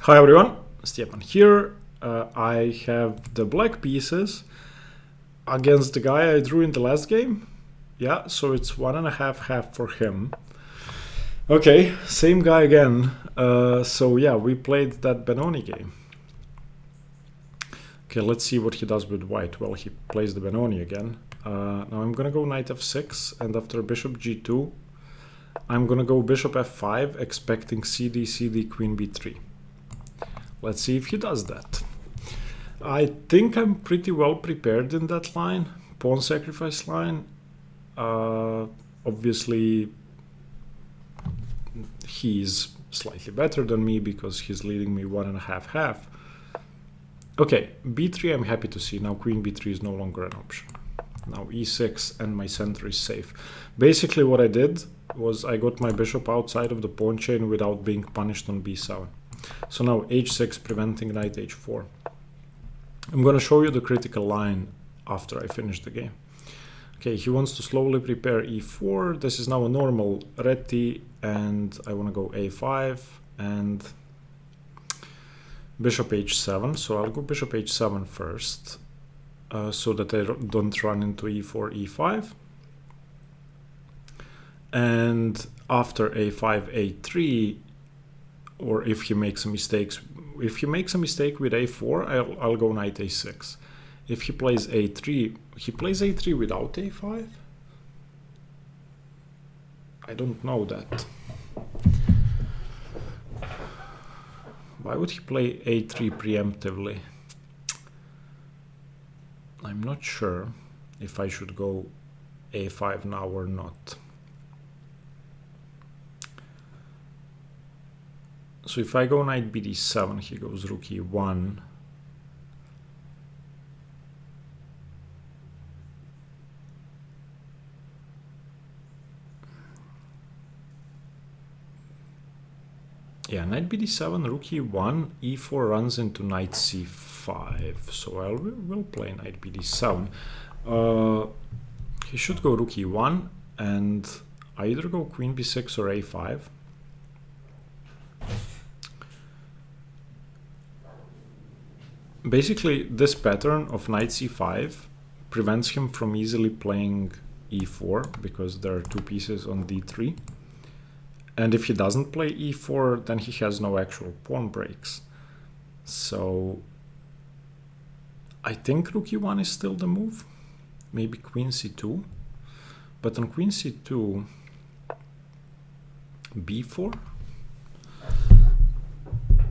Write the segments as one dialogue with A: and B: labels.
A: Hi everyone, Stepan here. I have the black pieces against the guy I drew in the last game. Yeah, so it's 1.5 for him. Okay, same guy again. So yeah, we played that Benoni game. Okay, let's see what he does with white. Well, he plays the Benoni again. Now I'm gonna go knight f6, and after bishop g2, I'm gonna go bishop f5, expecting cd, cd, queen b3. Let's see if he does that. I think I'm pretty well prepared in that line, pawn sacrifice line. Obviously, he's slightly better than me because he's leading me 1.5. Okay, b3 I'm happy to see. Now queen b3 is no longer an option. Now e6 and my center is safe. Basically what I did was I got my bishop outside of the pawn chain without being punished on b7. So now h6 preventing knight h4. I'm going to show you the critical line after I finish the game. Okay, he wants to slowly prepare e4. This is now a normal Réti, and I want to go a5 and bishop h7. So I'll go bishop h7 first, so that I don't run into e4, e5. And after a5, a3, or if he makes a mistake with a4, I'll go knight a6. If he plays a3, he plays a3 without a5? I don't know that. Why would he play a3 preemptively? I'm not sure if I should go a5 now or not. So if I go knight bd7, he goes rook e1. Yeah, knight bd7, rook e1, e4 runs into knight c5. So we'll play knight bd7. He should go rook e1 and either go queen b6 or a5. Basically, this pattern of knight c5 prevents him from easily playing e4 because there are two pieces on d3. And if he doesn't play e4, then he has no actual pawn breaks. So I think rook e1 is still the move. Maybe queen c2. But on queen c2, b4.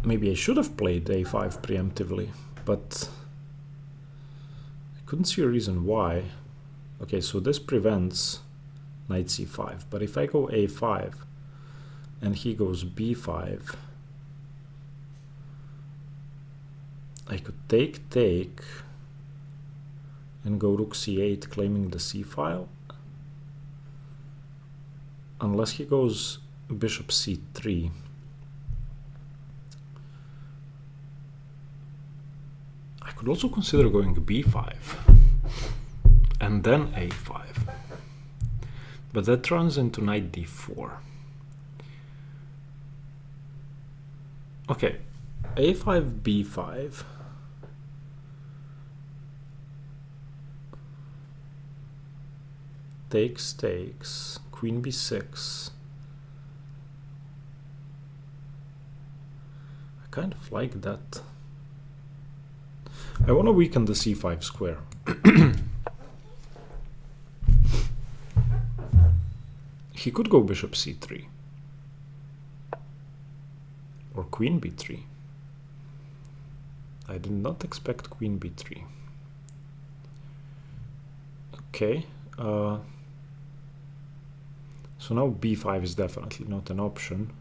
A: Maybe I should have played a5 preemptively, but I couldn't see a reason why. Okay, so this prevents knight c5, but if I go a5 and he goes b5, I could take and go rook c8, claiming the c file, unless he goes bishop c3. I could also consider going b5 and then a5, but that runs into knight d4. Okay, a5, b5. Takes, queen b6. I kind of like that. I want to weaken the c5 square. He could go bishop c3 or queen b3. I did not expect queen b3. Okay, so now b5 is definitely not an option.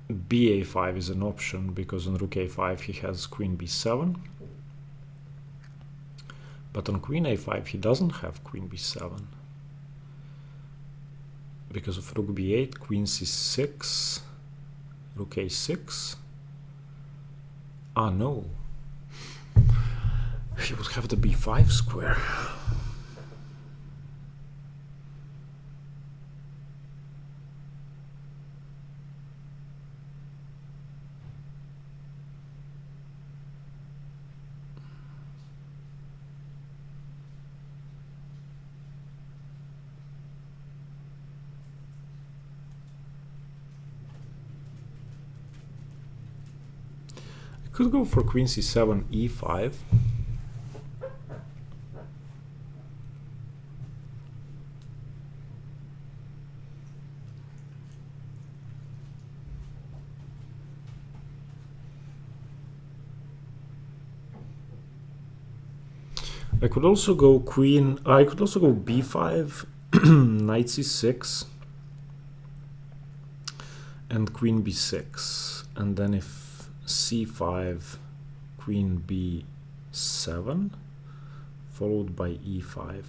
A: ba5 is an option because on rook a5 he has queen b7, but on queen a5 he doesn't have queen b7 because of rook b8, queen c6, rook a6. Ah no, he would have the b5 square. Could go for queen c7, e5. I could also go b5, knight c6, and queen b6, and then if c5, queen b7, followed by e5.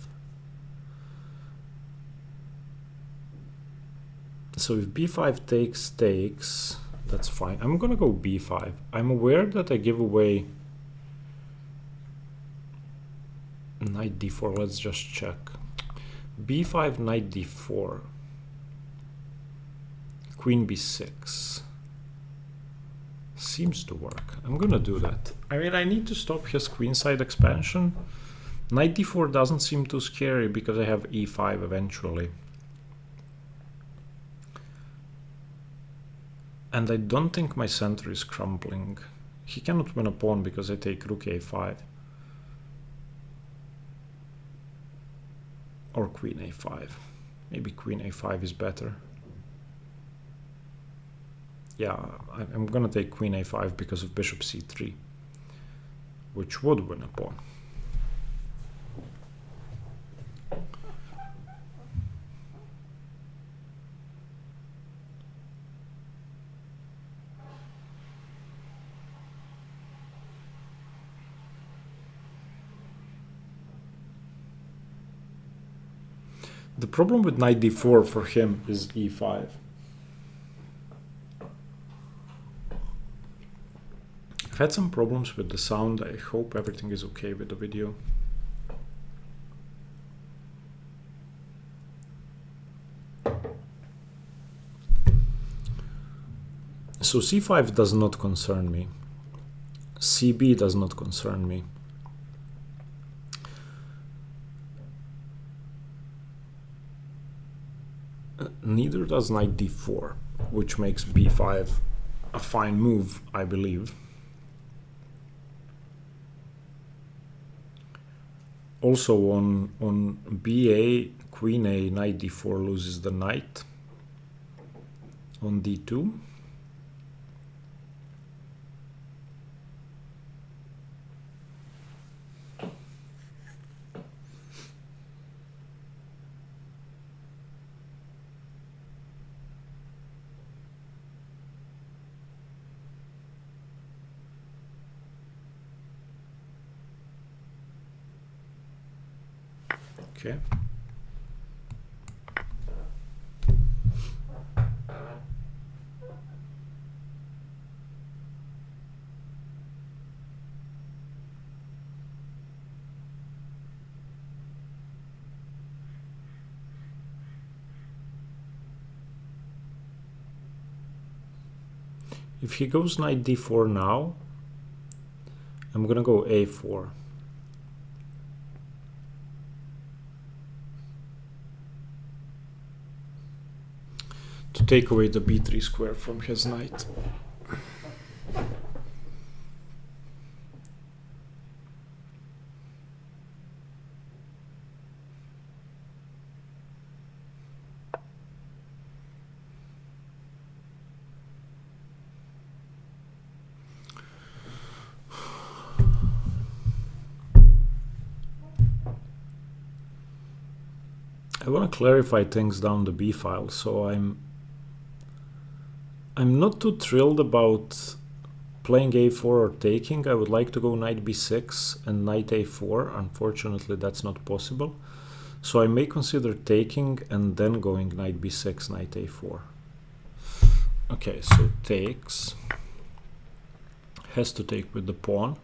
A: So if b5 takes, that's fine. I'm gonna go b5. I'm aware that I give away knight d4. Let's just check. b5, knight d4, queen b6. Seems to work. I'm gonna do that. I mean, I need to stop his queenside expansion. Knight d4 doesn't seem too scary because I have e5 eventually. And I don't think my center is crumbling. He cannot win a pawn because I take rook a5. Or queen a5. Maybe queen a5 is better. Yeah, I'm gonna take queen a5 because of bishop c3, which would win a pawn. The problem with knight d4 for him is e5. I've had some problems with the sound. I hope everything is okay with the video. So c5 does not concern me. cb does not concern me. Neither does knight d4, which makes b5 a fine move, I believe. Also on ba, queen a, knight d4 loses the knight. On d2. Okay. If he goes knight d4 now, I'm gonna go a4. To take away the b3 square from his knight. I want to clarify things down the b file, so I'm not too thrilled about playing a4 or taking. I would like to go knight b6 and knight a4. Unfortunately, that's not possible. So I may consider taking and then going knight b6, knight a4. Okay, so takes. Has to take with the pawn.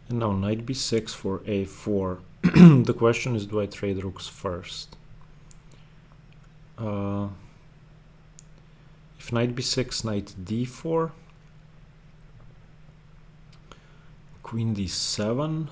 A: And now knight b6 for a4. The question is, do I trade rooks first? If knight b6, knight d4, Queen d7.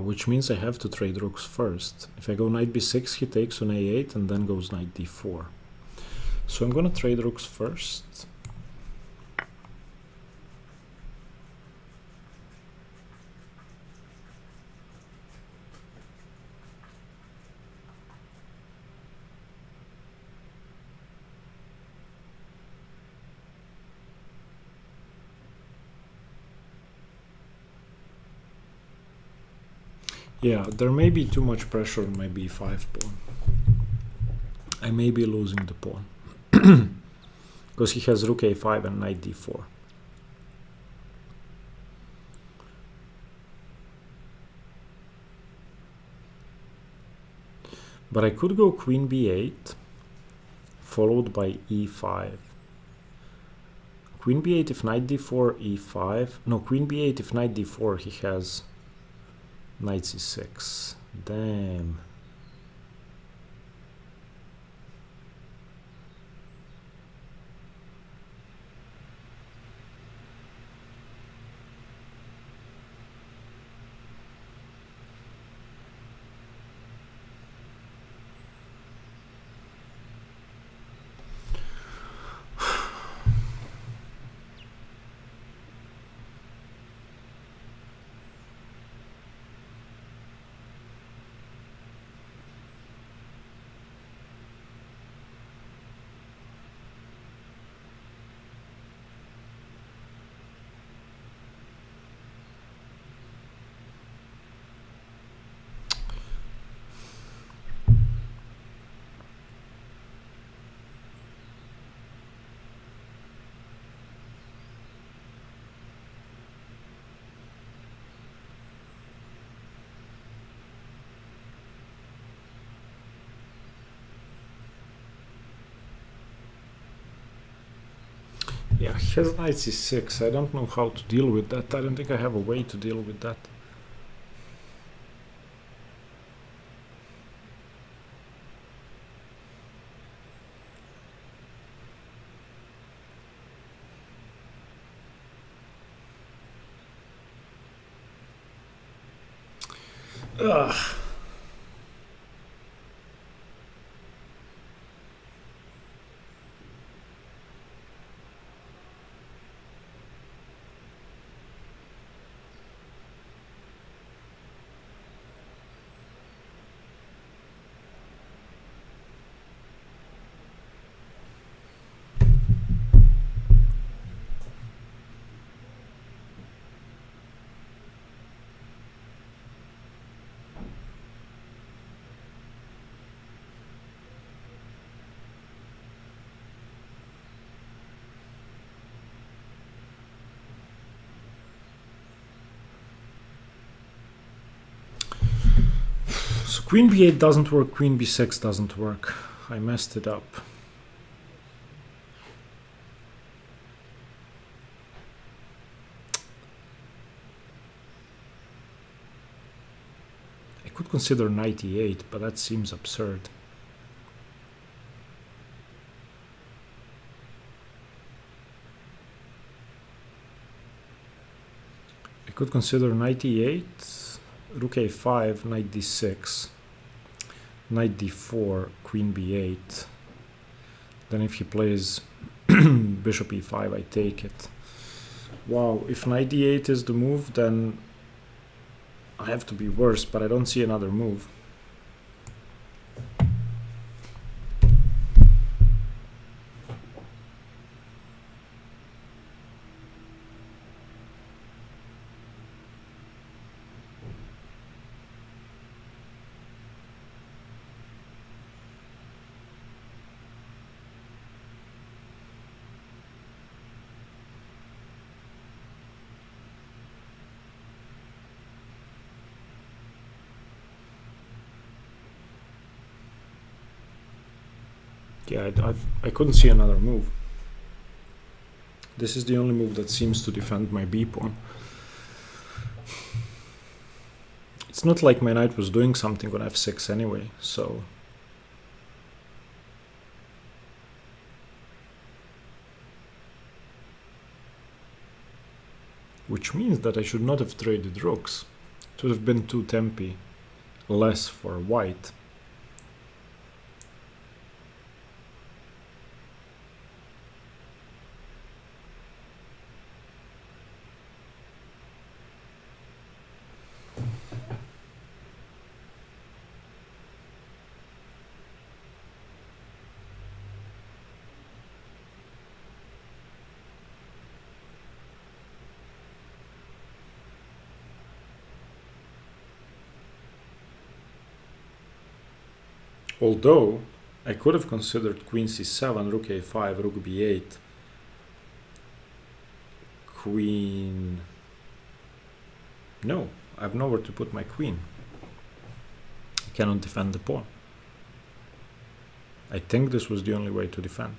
A: Which means I have to trade rooks first. If I go knight b6, he takes on a8 and then goes knight d4. So I'm gonna trade rooks first. Yeah, there may be too much pressure on my b5 pawn. I may be losing the pawn. Because he has rook a5 and knight d4. But I could go queen b8, followed by e5. Queen b8 if knight d4, e5. No, queen b8 if knight d4, he has knight c6. Damn. Yeah, he has knight c6. I don't know how to deal with that. I don't think I have a way to deal with that. Ugh. So queen b8 doesn't work, queen b6 doesn't work. I messed it up. I could consider knight e8, but that seems absurd. I could consider knight e8, rook a5, knight d6, knight d4, queen b8. Then if he plays bishop e5, I take it. Wow, if knight d8 is the move, then I have to be worse, but I don't see another move. Yeah, I couldn't see another move. This is the only move that seems to defend my b pawn. It's not like my knight was doing something on f6 anyway, so... Which means that I should not have traded rooks. It would have been too tempy, less for white. Although, I could have considered queen c7, rook a5, rook b8, queen... No, I have nowhere to put my queen. I cannot defend the pawn. I think this was the only way to defend.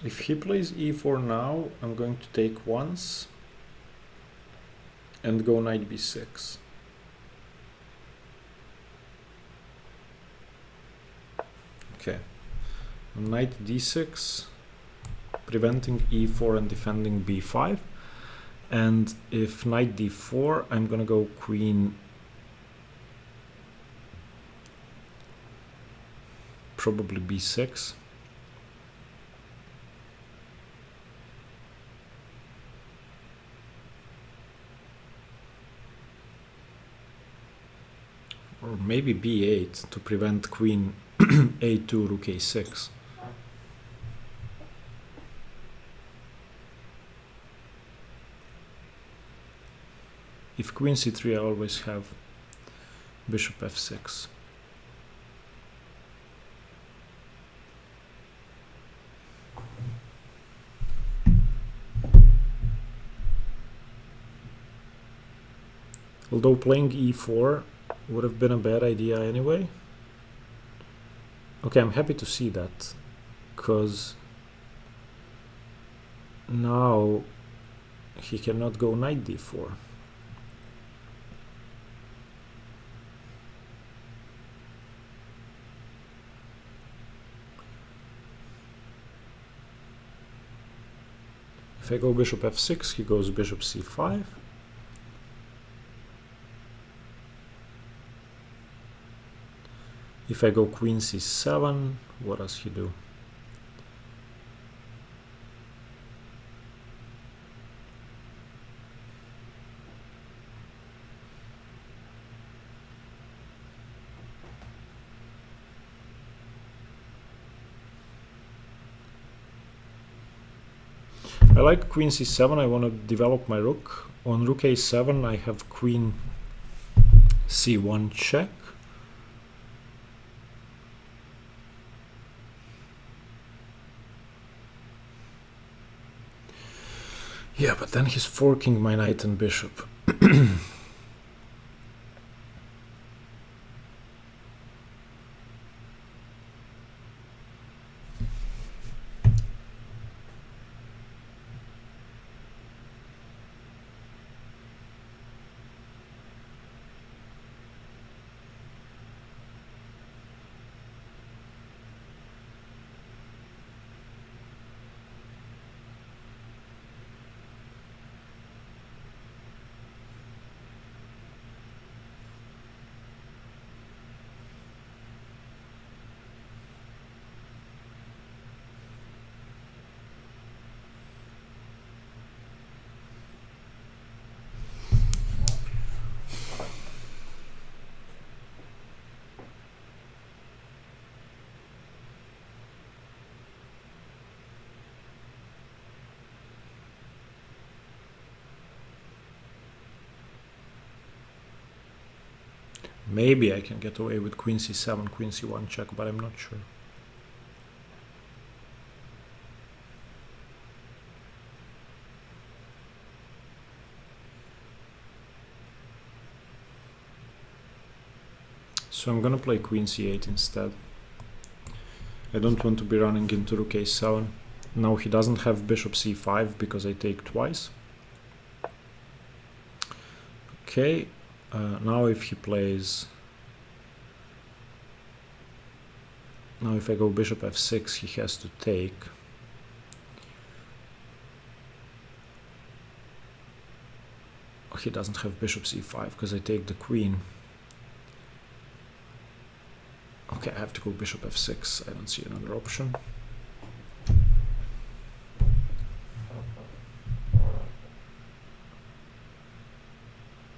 A: If he plays e4 now, I'm going to take once and go knight b6. Okay, knight d6, preventing e4 and defending b5. And if knight d4, I'm gonna go queen, probably b6. Or maybe b8 to prevent queen a2, rook a6. If queen c3, I always have bishop f6. Although playing e4 would have been a bad idea anyway. Okay, I'm happy to see that, because now he cannot go knight d4. If I go bishop f6, he goes bishop c5. If I go queen c7, what does he do? I like queen c7, I want to develop my rook. On rook a7 I have queen c1 check. Yeah, but then he's forking my knight and bishop. Maybe I can get away with queen c7, queen c1 check, but I'm not sure. So I'm gonna play queen c8 instead. I don't want to be running into rook a7. Now he doesn't have bishop c5 because I take twice. Okay, now if he plays... Now if I go bishop f6, he has to take. Oh, he doesn't have bishop c5 because I take the queen. Okay, I have to go bishop f6. I don't see another option.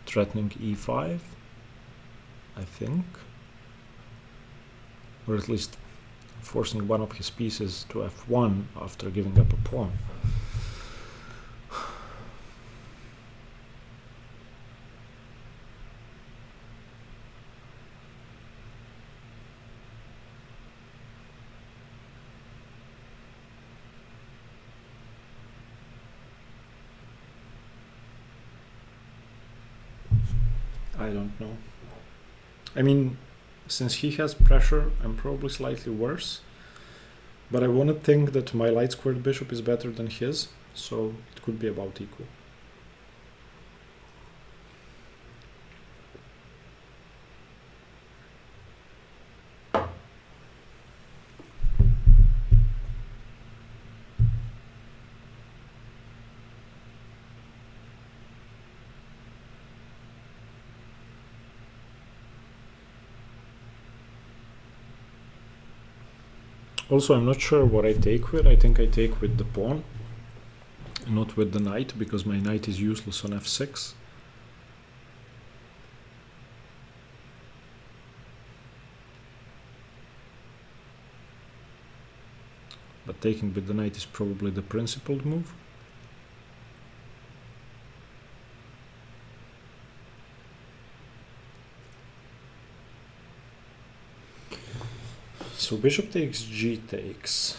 A: Threatening e5, I think. Or at least forcing one of his pieces to f1 after giving up a pawn. I don't know. I mean, since he has pressure, I'm probably slightly worse. But I want to think that my light squared bishop is better than his, so it could be about equal. Also, I'm not sure what I take with. I think I take with the pawn, not with the knight, because my knight is useless on f6. But taking with the knight is probably the principled move. So bishop takes, g takes,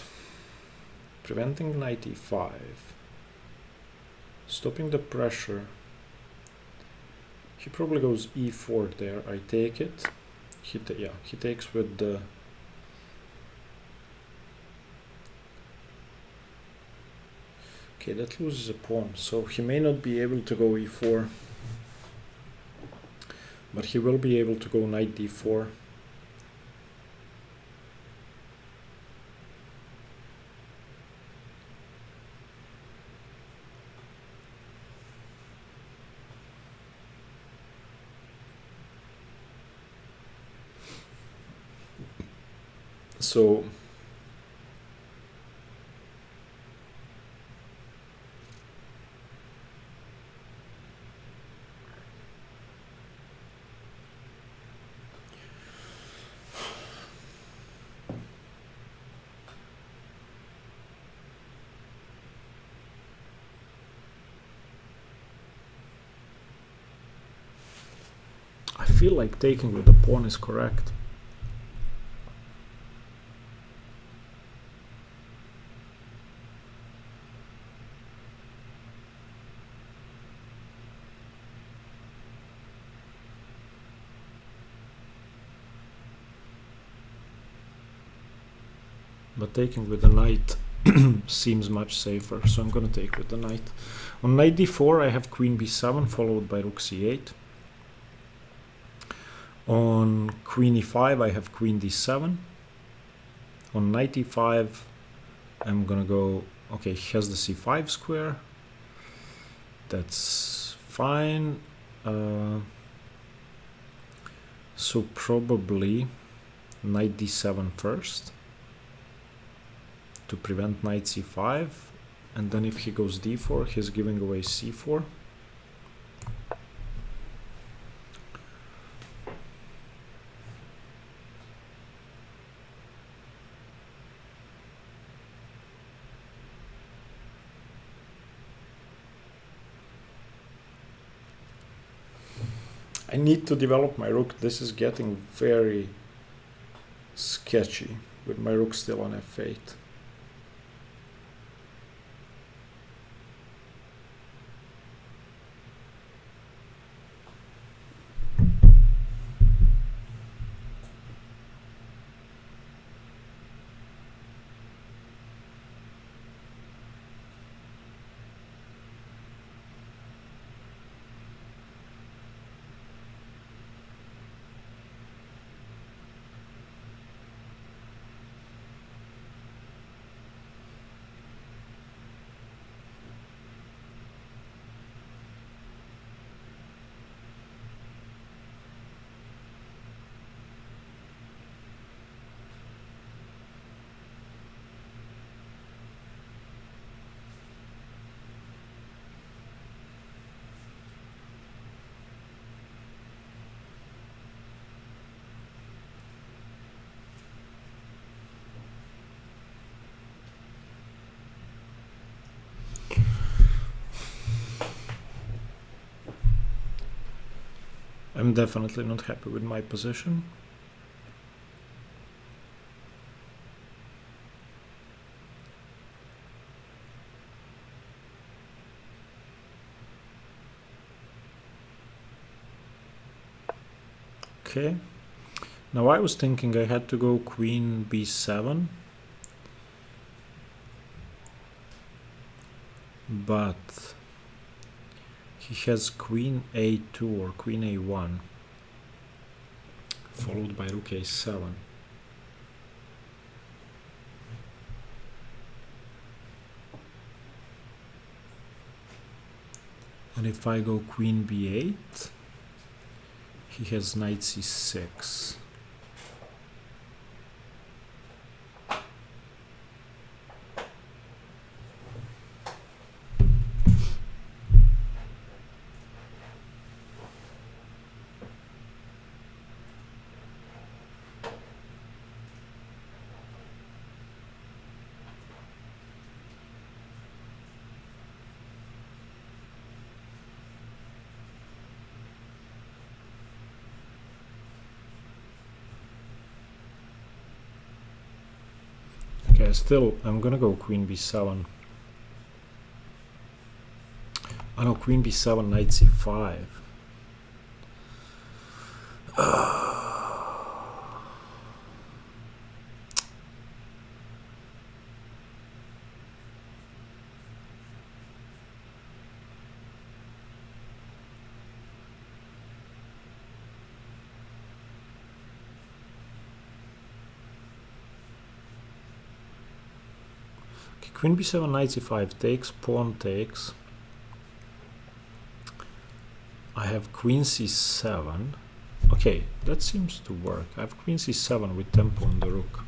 A: preventing knight e5, stopping the pressure. He probably goes e4 there. I take it. He takes with the... Okay, that loses a pawn, so he may not be able to go e4, but he will be able to go knight d4. So I feel like taking with the pawn is correct. But taking with the knight seems much safer, so I'm gonna take with the knight. On knight d4 I have queen b7 followed by rook c8. On queen e5 I have queen d7. On knight e5 I'm gonna go... Okay, he has the c5 square. That's fine. So probably knight d7 first, to prevent knight c5, and then if he goes d4, he's giving away c4. I need to develop my rook. This is getting very sketchy with my rook still on f8. I'm definitely not happy with my position. Okay, now I was thinking I had to go queen b7, but he has queen a2 or queen a1 followed by rook a7. And if I go queen b8, he has knight c6. Okay, still, I'm gonna go queen b7. Oh no, queen b7, knight c5. Queen b7, knight c5 takes, pawn takes. I have queen c7. Okay, that seems to work. I have queen c7 with tempo on the rook.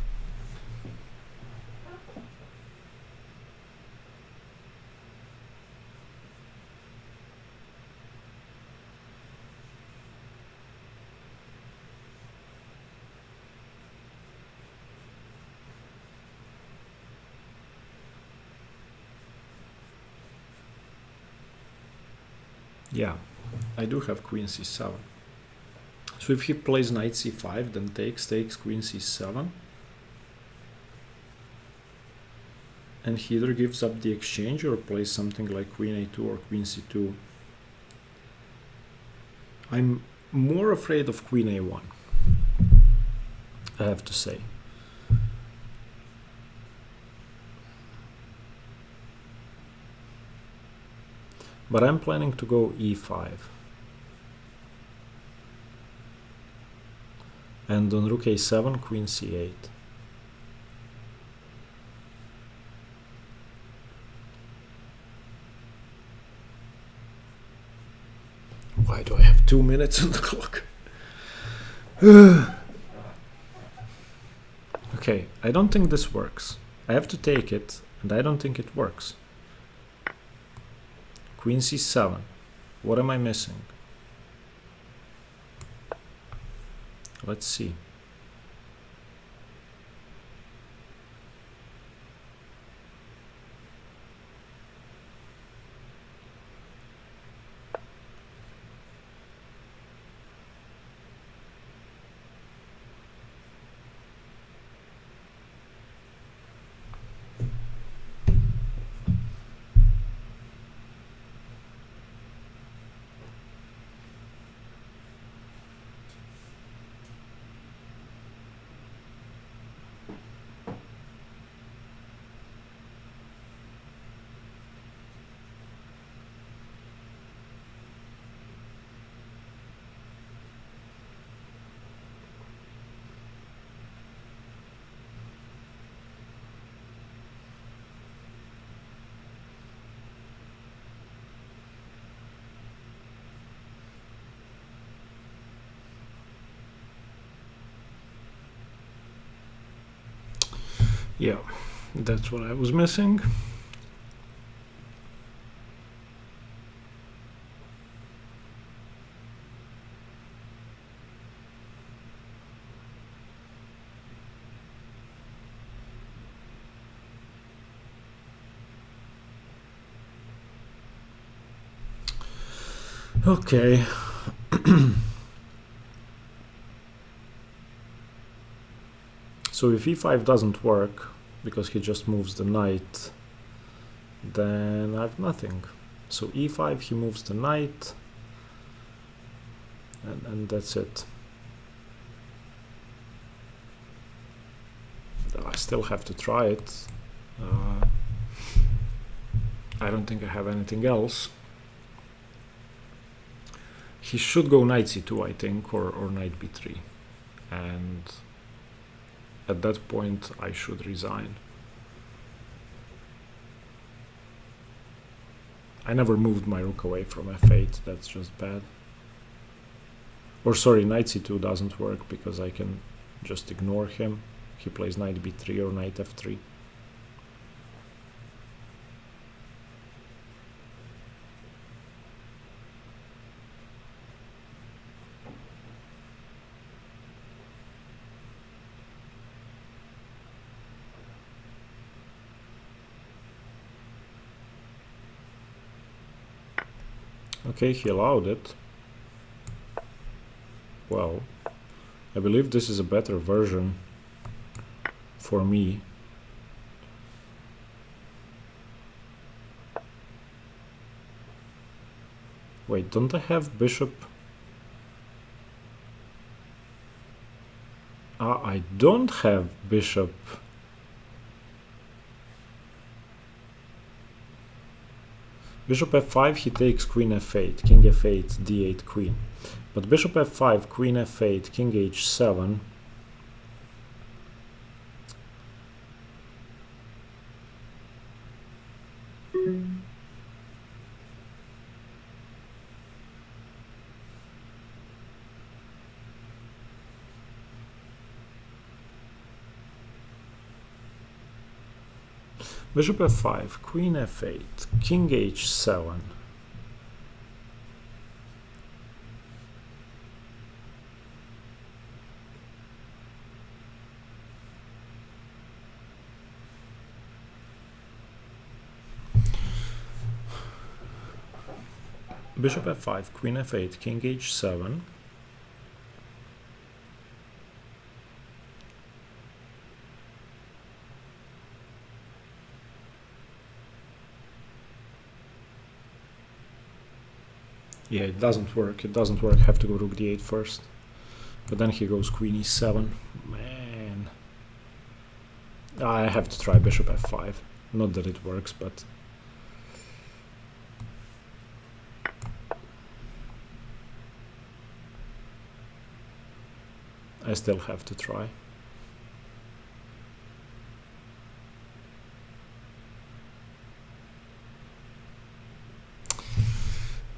A: Yeah, I do have queen c7. So if he plays knight c5, then takes queen c7. And he either gives up the exchange or plays something like queen a2 or queen c2. I'm more afraid of queen a1, I have to say. But I'm planning to go e5. And on rook a7, queen c8. Why do I have 2 minutes on the clock? Okay, I don't think this works. I have to take it, and I don't think it works. Queen c7. What am I missing? Let's see. Yeah, that's what I was missing. Okay. So if e5 doesn't work, because he just moves the knight, then I have nothing. So e5, he moves the knight, and that's it. I still have to try it. I don't think I have anything else. He should go knight c2, I think, or knight b3. And at that point, I should resign. I never moved my rook away from f8, that's just bad. Or sorry, knight c2 doesn't work because I can just ignore him. He plays knight b3 or knight f3. Okay, he allowed it. Well, I believe this is a better version for me. Wait, don't I have bishop? Ah, I don't have bishop. Bishop f5, he takes queen f8, king f8, d8, queen. But bishop f5, queen f8, king h7. Bishop f5, queen f8, king h7. Bishop f5, queen f8, king h7. Yeah, it doesn't work. It doesn't work. Have to go rook d8 first. But then he goes queen e7. Man. I have to try bishop f5. Not that it works, but... I still have to try.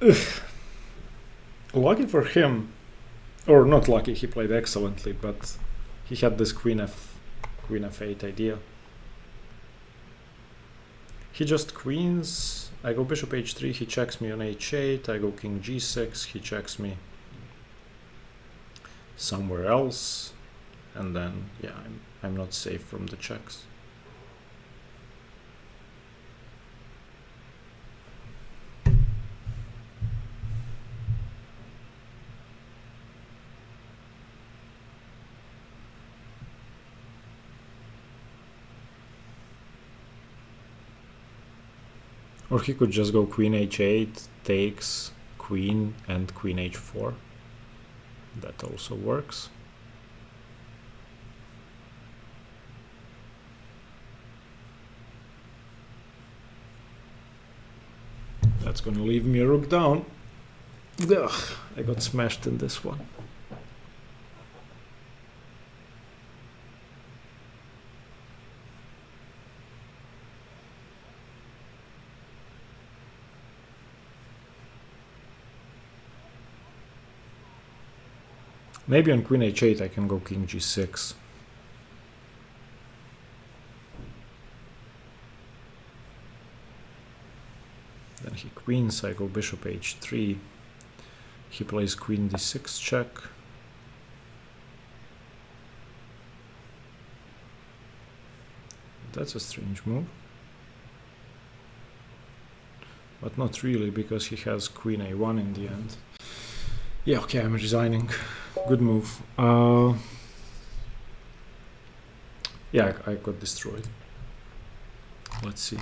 A: Ugh. Lucky for him, or not lucky, he played excellently, but he had this queen f8 idea. He just queens, I go bishop h3, he checks me on h8, I go king g6, he checks me somewhere else, and then yeah, I'm not safe from the checks. Or he could just go queen h8, takes queen and queen h4. That also works. That's gonna leave me a rook down. Ugh, I got smashed in this one. Maybe on queen h8 I can go king g6. Then he queens, I go bishop h3. He plays queen d6 check. That's a strange move. But not really, because he has queen a1 in the end. Yeah, okay, I'm resigning. Good move. Yeah, I got destroyed. Let's see.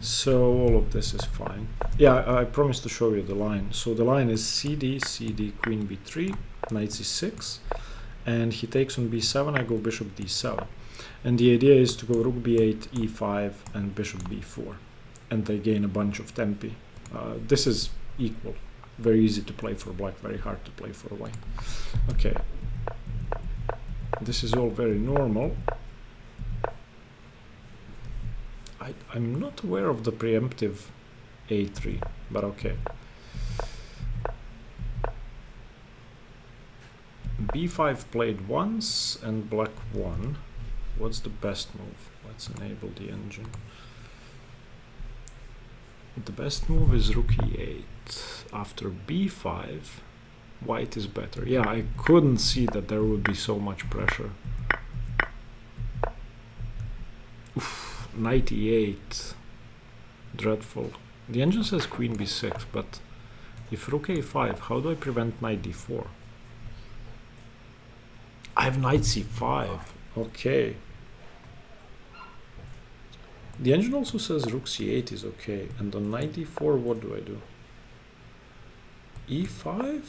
A: So all of this is fine. Yeah, I promised to show you the line. So the line is cd, cd, queen b3, knight c6, and he takes on b7, I go bishop d7. And the idea is to go rook b8, e5, and bishop b4. And they gain a bunch of tempi. This is equal. Very easy to play for black, very hard to play for white. Okay. This is all very normal. I'm not aware of the preemptive a3, but okay. b5 played once and black won. What's the best move? Let's enable the engine. The best move is rook e8. After b5, white is better. Yeah, I couldn't see that there would be so much pressure. Oof, knight e8. Dreadful. The engine says queen b6, but if rook a5, how do I prevent knight d4? I have knight c5. Okay. The engine also says rook c8 is okay, and on knight d4, what do I do? e5?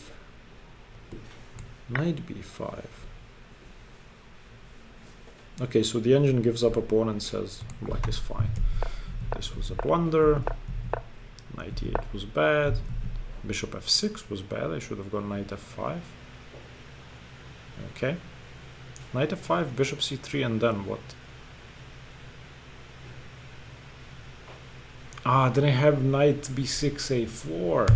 A: Knight b5. Okay, so the engine gives up a pawn and says black is fine. This was a blunder. Knight e8 was bad. Bishop f6 was bad. I should have gone knight f5. Okay. Knight f5, bishop c3, and then what? Ah, then I have knight b6, a4.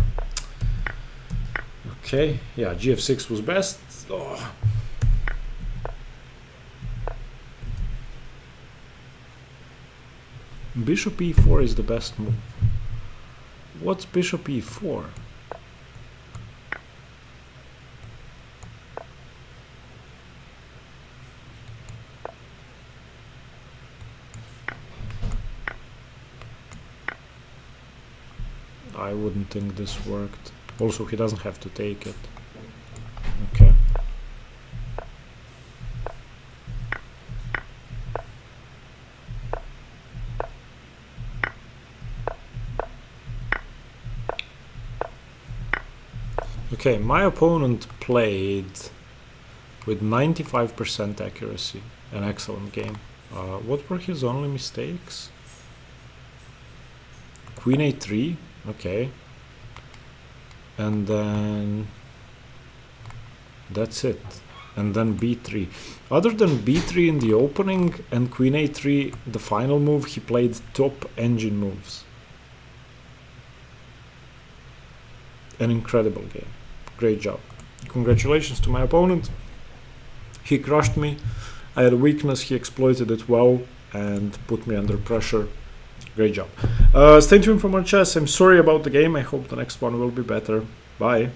A: Okay, yeah, gf6 was best. Oh. Bishop e4 is the best move. What's bishop e4? I wouldn't think this worked. Also, he doesn't have to take it. Okay. Okay, my opponent played with 95% accuracy. An excellent game. What were his only mistakes? Queen a3. Okay. And then that's it. And then b3. Other than b3 in the opening and queen a3, the final move, he played top engine moves. An incredible game. Great job. Congratulations to my opponent. He crushed me. I had a weakness, he exploited it well and put me under pressure. Great job. Stay tuned for more chess. I'm sorry about the game. I hope the next one will be better. Bye.